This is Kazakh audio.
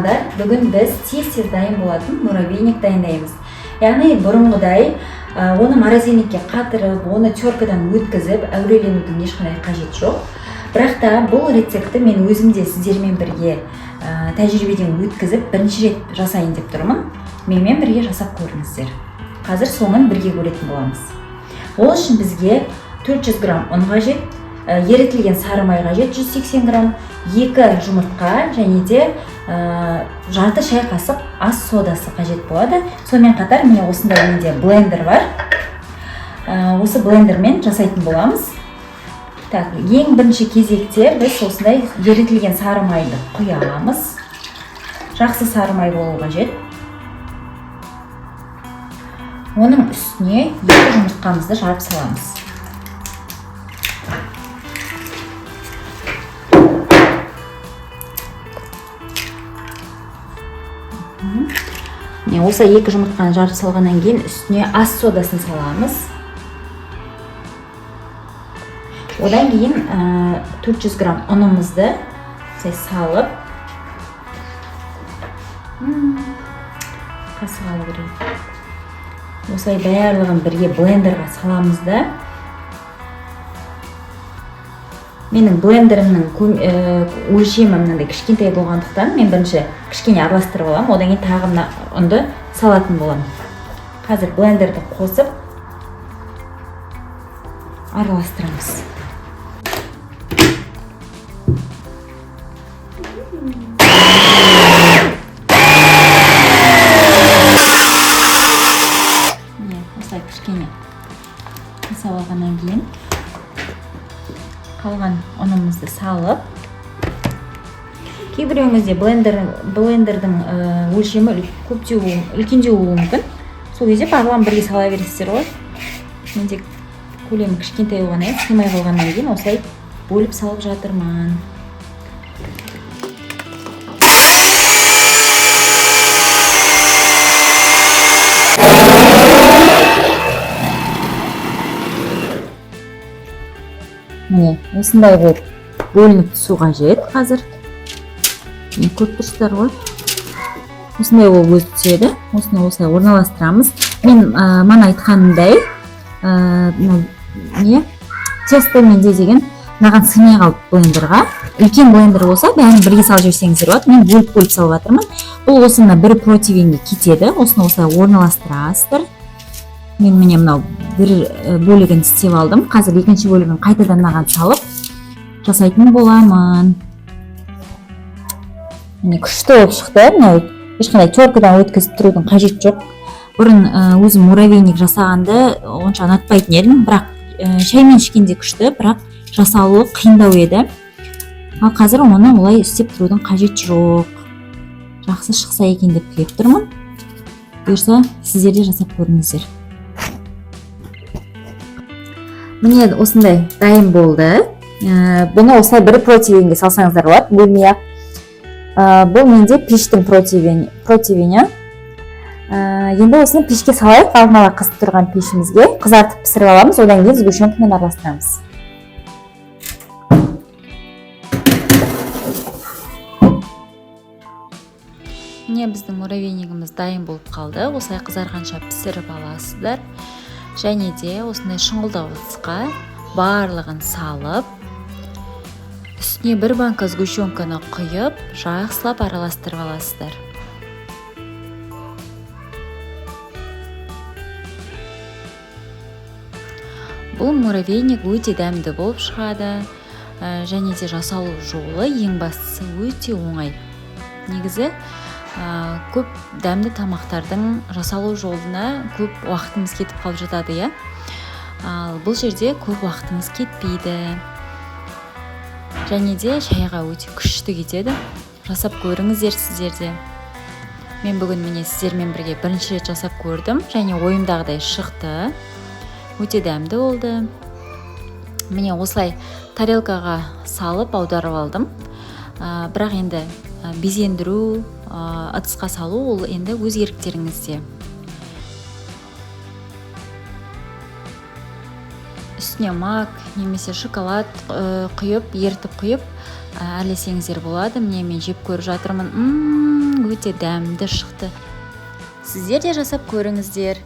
балдар, бүгін біз тез-тез дайын болатын муравейник дайындаймыз. Яғни бұрынғыдай оны морозильникке қатырып, оны теркадан өткізіп, әуреленудің ешқандай қажет жоқ. Бірақ та бұл рецепті мен өзімде сіздермен бірге тәжірибеден өткізіп, бірінші рет жасайын деп тұрмын. Менімен бірге жасап көріңіздер. Қазір соңын бірге көретін боламыз. Ол үшін бізге 400 грамм ұн қажет, ерітілген сары май қажет 180 грамм, 2 жұмыртқа және де жарты шай қасық ас содасы қажет болады. Сонымен қатар міне осындай менде блендер бар. Осы блендермен жасайтын боламыз. Так, ең бірінші кезекте біз осындай ерітілген сары майды құямыз. Жақсы сары май болу қажет. Оның үстіне 2 жұмыртқамызды жарып саламыз. Осы 2 жұмыртқаны жарып салғаннан кейін үстіне ас содасын саламыз. Одан кейін 400 грамм ұнымызды салып, қасық алу керек. Осылай барлығын бірге блендерға саламыз да. Менің блендерімнің өлшемі мынандай кішкентай болғандықтан мен бірінші кішкене араластырып аламын, одан кейін тағы мына ұнды салатын боламын. Қазір блендерді қосып араластырамыз. Осылай кішкене жасап алғаннан кейін қалған ұнымызды салып, кейбіреуіңізде блендердің өлшемі үлкендеу болуы мүмкін. Сол кезде барлығын бірге сала бересіздер ғой. Менде көлемі кішкентай болғаннан кейін, сыймай қалғаннан кейін осылай бөліп салып жатырмын. Міне, осындай болып бөлініп түсу қажет қазір. Көріп тұрсыздар ғой. Осындай болып өзі түседі. Осыны осылай орналастырамыз. Мен мана айтқанымдай, тестоменде деген маған сыймай қалды блендерға. Үлкен блендер болса, бәрін бірге салып жіберсеңіздер болады. Мен бөліп салып жатырмын. Бұл осыны бір противенге кетеді. Осыны осылай орналастырасыздар. Мен міне мынау бір бөлігін істеп алдым. Қазір екінші бөлігін қайтадан маған салып жасайтын боламын. Міне күшті болып шықты. Мынау ешқандай теркадан өткізіп тұрудың қажет жоқ. Бұрын өзім муравейник жасағанды онша ұнатпайтын едім, бірақ шаймен ішкенде күшті, бірақ жасалуы қиындау еді. Ал қазір оны олай істеп тұрудың қажет жоқ. Жақсы шықса екен деп тілеп тұрмын. Бұйырса сіздер де жасап көріңіздер. Міне осындай дайын болды. Бұны осылай бір противенге салсаңыздар болады, бөлмей-ақ. Бұл менде пештің противені. Енді осыны пешке салайық, алдын ала қысып тұрған пешімізге қызартып пісіріп аламыз, одан кейін сгущенкамен араластырамыз. Міне біздің муравейнигіміз дайын болып қалды. Осылай қызарғанша пісіріп аласыздар. Және де осындай шұңғылдау ыдысқа барлығын салып, үстіне бір банка сгущенканы құйып, жақсылап араластырып аласыздар. Бұл муравейник өте дәмді болып шығады, және де жасалу жолы ең бастысы өте оңай. Негізі көп дәмді тамақтардың жасалу жолына көп уақытымыз кетіп қалып жатады, иә. Ал бұл жерде көп уақытымыз кетпейді. Және де шайға өте күшті кетеді. Жасап көріңіздер сіздерде. Мен бүгін міне сіздермен бірге бірінші рет жасап көрдім, және ойымдағыдай шықты. Өте дәмді болды. Міне осылай тарелкаға салып аударып алдым. Бірақ енді безендіру, ыдысқа салу ол енді өз еріктеріңізде. үстіне мак немесе шоколад құйып, ертіп құйып әрлесеңіздер болады. Міне мен жеп көріп жатырмын. Өте дәмді шықты. Сіздер де жасап көріңіздер.